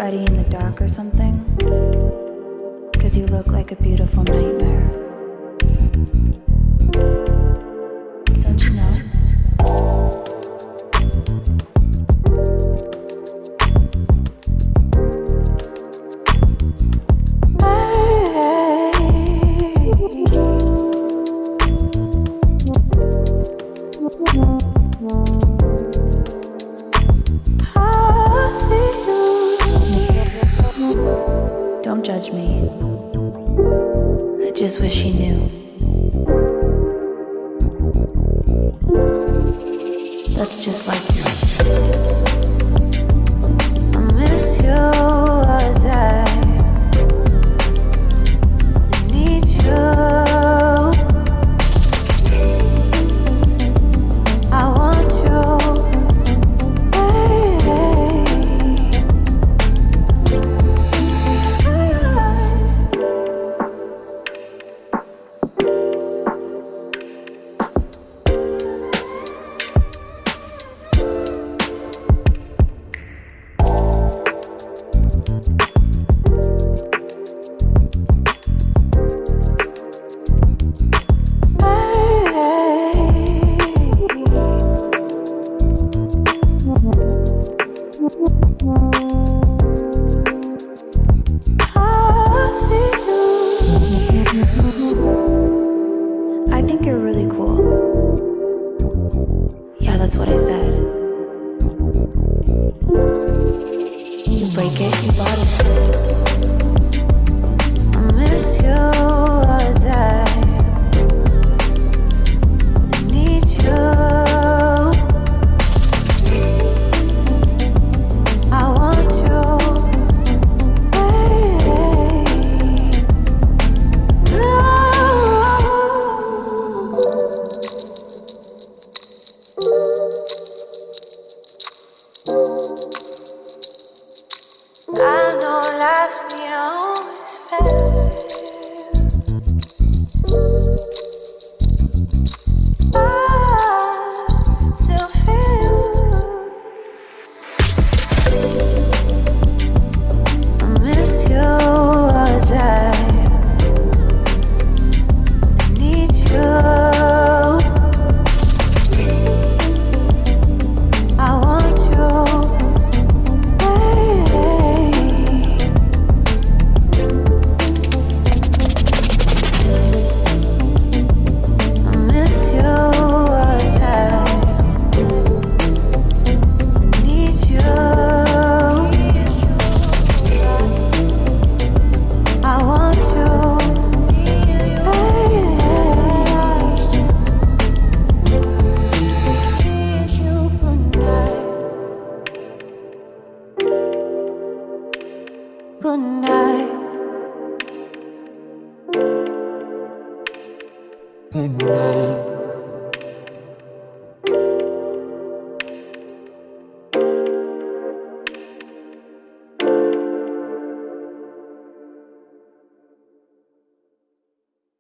Freddy in the dark or something? 'Cause you look like a beautiful nightmare. Don't you know? Don't judge me. I just wish he knew. That's just like you. I miss you all the time. I need you. I want you. I think you're really cool. Yeah, that's what I said. You break it, you bought it. I miss you all the time. I need you. I want you. I know life ain't always fair. I still feel. I miss you all the time. I need you. I want you. Good night. Good night.